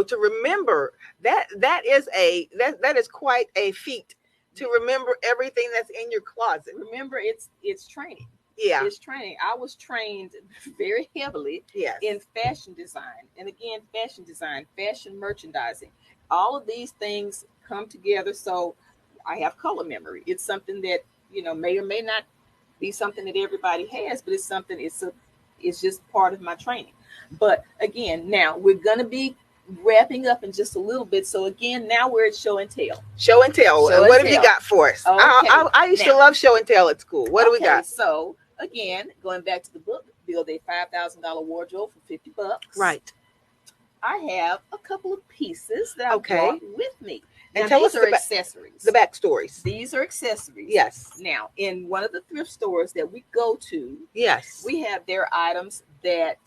to remember that is quite a feat to remember everything that's in your closet. Remember, it's training. Yeah, it's training. I was trained very heavily in fashion design, and again, fashion merchandising. All of these things come together. So I have color memory. It's something that may or may not be something that everybody has, but it's something. It's just part of my training. But again, now we're going to be wrapping up in just a little bit. So again, now we're at show and tell. Show and tell. What have you got for us? Okay. I used to love show and tell at school. What do we got? So again, going back to the book, Build a $5,000 Wardrobe for $50. Right. I have a couple of pieces that I brought with me. And now, tell these us are accessories. The backstories. These are accessories. Yes. Now, in one of the thrift stores that we go to, yes, we have their items that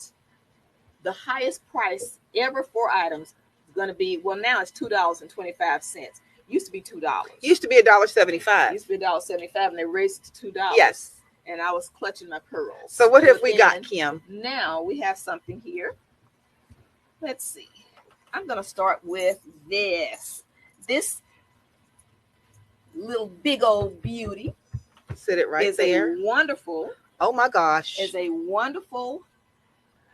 the highest price ever for items is going to be, well, now it's $2.25. Used to be $2. Used to be $1.75. Used to be $1.75, and they raised it to $2. Yes. And I was clutching my pearls. So what have we got, Kim? Now we have something here. Let's see. I'm going to start with this. This little big old beauty. Sit it right there. A wonderful. Oh my gosh. Is a wonderful,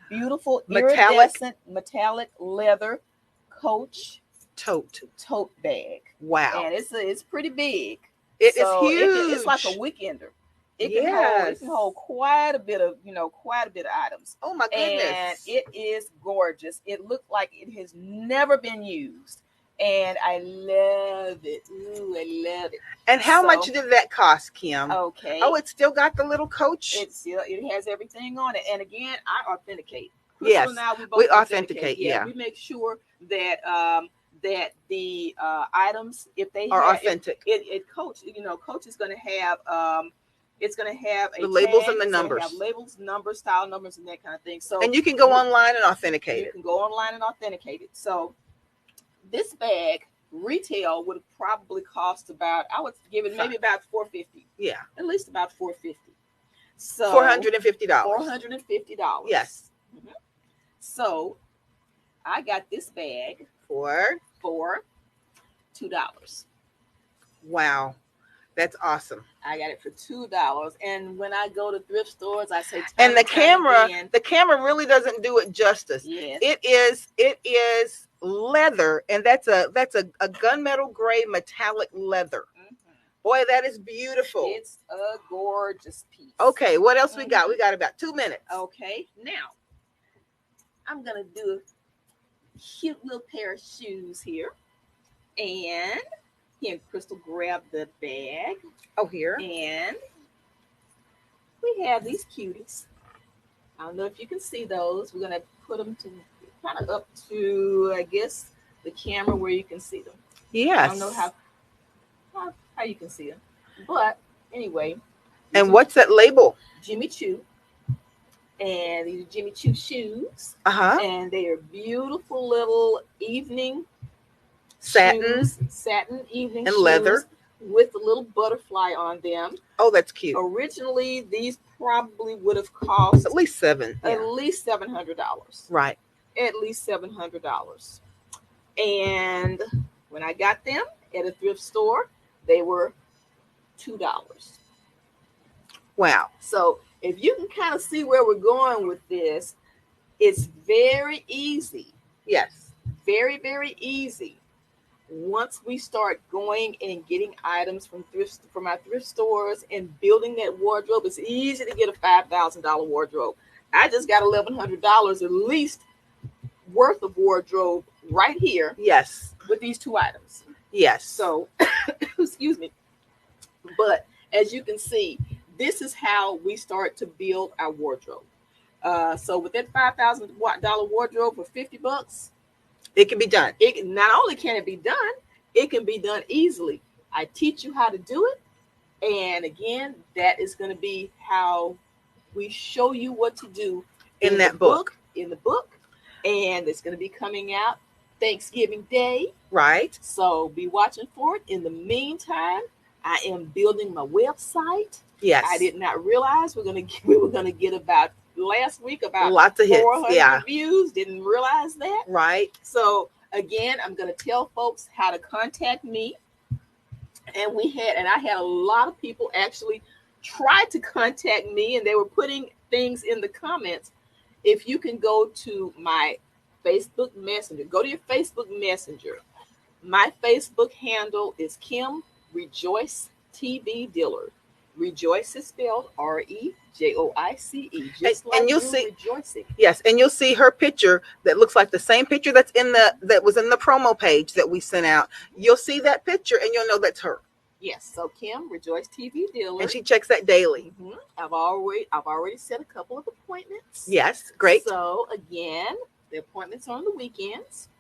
beautiful, metallic leather Coach tote bag. Wow. And it's pretty big. It is huge. It's like a weekender. It can hold quite a bit of items. Oh my goodness. And it is gorgeous. It looked like it has never been used. And I love it. Ooh, I love it. And how much did that cost, Kim? Okay. Oh, it's still got the little Coach. It has everything on it. And again, I authenticate. Yes, and I, we authenticate. Yeah, we make sure that that the items, if they are authentic, Coach is going to have it's going to have the labels and the numbers. Have labels, numbers, style numbers, and that kind of thing. So, and you can go online and authenticate it. You can go online and authenticate it. So, this bag retail would probably cost about, I would give it maybe about $450. Yeah, at least about $450. So $450. $450. Yes. Mm-hmm. So, I got this bag for $2. Wow. That's awesome. I got it for $2. And when I go to thrift stores, I say time And and time again, the camera really doesn't do it justice. yes. It is leather, and that's a gunmetal gray metallic leather. Mhm. Boy, that is beautiful. It's a gorgeous piece. Okay, what else we got? Mhm. We got about 2 minutes. Okay, now I'm gonna do a cute little pair of shoes here, and here Crystal grab the bag, Oh, here. and we have these cuties. I don't know if you can see those. We're gonna put them to kind of up to, I guess, the camera where you can see them. Yes. I don't know how you can see them, but anyway. And what's that label? Jimmy Choo. And these are Jimmy Choo shoes. Uh-huh. And they are beautiful little evening Satin. shoes, satin evening and shoes leather with a little butterfly on them. Oh, that's cute. Originally, these probably would have cost At least $700. at least $700. Right. At least $700. And when I got them at a thrift store, they were $2. Wow. So if you can kind of see where we're going with this, it's very easy. Yes. Very, very easy. Once we start going and getting items from our thrift stores and building that wardrobe, it's easy to get a $5,000 wardrobe. I just got $1,100 at least worth of wardrobe right here. Yes. With these two items. Yes. So, excuse me. But as you can see, this is how we start to build our wardrobe. So with that $5,000 wardrobe for $50, it can be done. It not only can it be done, it can be done easily. I teach you how to do it, and again, that is going to be how we show you what to do in that book. In the book, and it's going to be coming out Thanksgiving Day. Right. So be watching for it. In the meantime, I am building my website. Yes. I did not realize we were gonna get about last week about lots of 400 hits. views. Didn't realize that. Right. So again, I'm gonna tell folks how to contact me. And I had a lot of people actually try to contact me, and they were putting things in the comments. If you can go to my Facebook Messenger, go to your Facebook Messenger. My Facebook handle is Kim Rejoice TV Dillard. Rejoice is spelled Rejoice. Just like you'll see rejoicing. Yes, and you'll see her picture that looks like the same picture that was in the promo page that we sent out. You'll see that picture and you'll know that's her. Yes, so Kim Rejoice TV Dillard. And she checks that daily. Mm-hmm. I've already set a couple of appointments. Yes, great. So again, the appointments are on the weekends.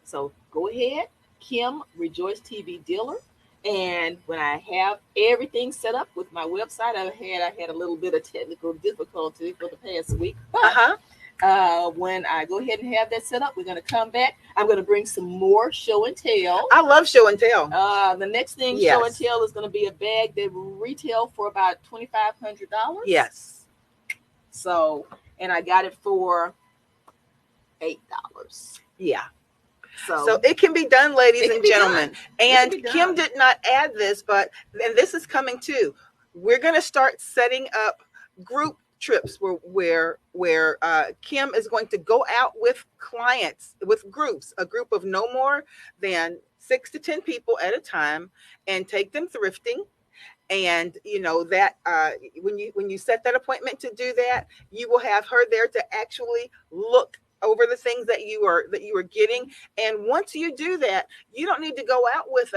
So go ahead, Kim Rejoice TV Dillard. And when I have everything set up with my website, I had a little bit of technical difficulty for the past week. But when I go ahead and have that set up, we're going to come back. I'm going to bring some more show and tell. I love show and tell. The next thing, show and tell, is going to be a bag that will retail for about $2,500. Yes. So, and I got it for $8. Yeah. So it can be done, ladies and gentlemen. And Kim did not add this, and this is coming too. We're going to start setting up group trips where Kim is going to go out with clients, with groups, a group of no more than 6 to 10 people at a time, and take them thrifting. And that when you set that appointment to do that, you will have her there to actually look over the things that you are getting. And once you do that, you don't need to go out with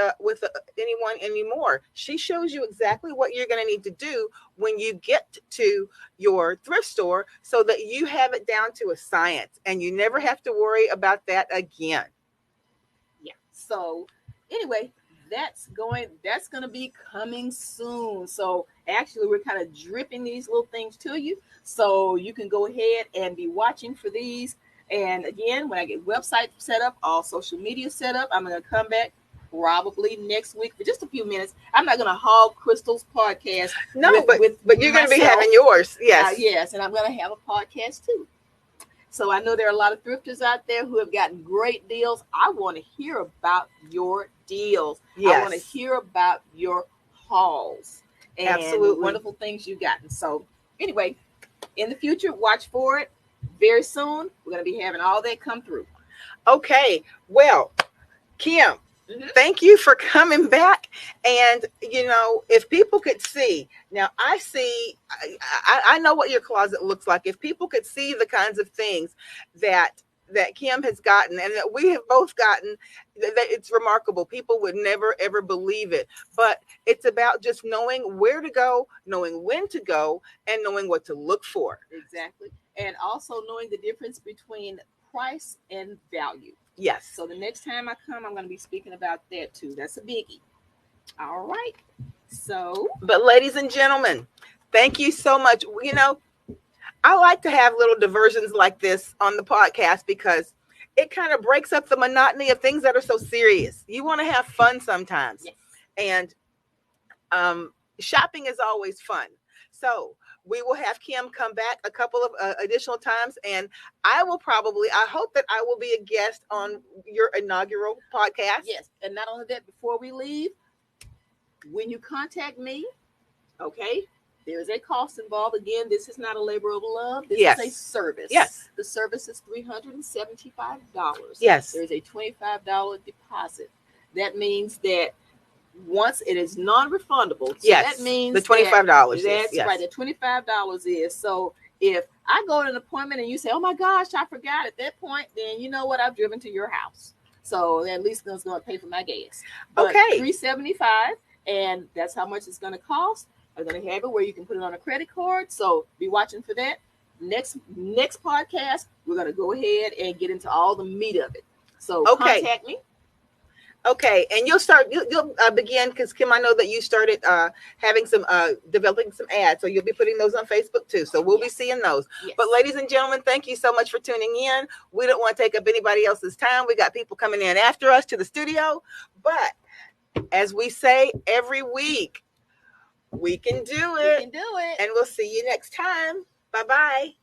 anyone anymore. She shows you exactly what you're going to need to do when you get to your thrift store, so that you have it down to a science and you never have to worry about that again. Yeah. So anyway, that's going to be coming soon. So actually, we're kind of dripping these little things to you, so you can go ahead and be watching for these. And again, when I get website set up, all social media set up, I'm going to come back probably next week for just a few minutes. I'm not going to hog Crystal's podcast. No, but you're going to be having yours. Yes. Yes. And I'm going to have a podcast too. So I know there are a lot of thrifters out there who have gotten great deals. I want to hear about your deals. Yes. I want to hear about your hauls and Absolutely. wonderful things you've gotten. So anyway, in the future, watch for it. Very soon, we're going to be having all that come through. Okay. Well, Kim, thank you for coming back. And, if people could see, now I know what your closet looks like. If people could see the kinds of things that Kim has gotten and that we have both gotten, that it's remarkable. People would never, ever believe it. But it's about just knowing where to go, knowing when to go, and knowing what to look for. Exactly. And also knowing the difference between price and value. Yes. So the next time I come, I'm going to be speaking about that too. That's a biggie. All right. So, but ladies and gentlemen, thank you so much. I like to have little diversions like this on the podcast because it kind of breaks up the monotony of things that are so serious. You want to have fun sometimes. yes. And shopping is always fun. So we will have Kim come back a couple of additional times, and I hope that I will be a guest on your inaugural podcast. Yes. And not only that, before we leave, when you contact me, okay, there's a cost involved. Again, this is not a labor of love. This Yes. is a service. Yes. The service is $375. Yes. There's a $25 deposit. That means that once it is non-refundable, so yes. that means the $25. That's yes. right. The $25 is. So if I go to an appointment and you say, "Oh my gosh, I forgot," at that point, then you know what? I've driven to your house. So at least it's going to pay for my gas. But okay. $375, and that's how much it's going to cost. I'm going to have it where you can put it on a credit card. So be watching for that. Next podcast, we're going to go ahead and get into all the meat of it. So contact me. Okay, and you'll begin, because Kim, I know that you started having some developing some ads, so you'll be putting those on Facebook too. So we'll be seeing those. Yes. But ladies and gentlemen, thank you so much for tuning in. We don't want to take up anybody else's time. We got people coming in after us to the studio, but as we say every week, we can do it. We can do it. And we'll see you next time. Bye-bye.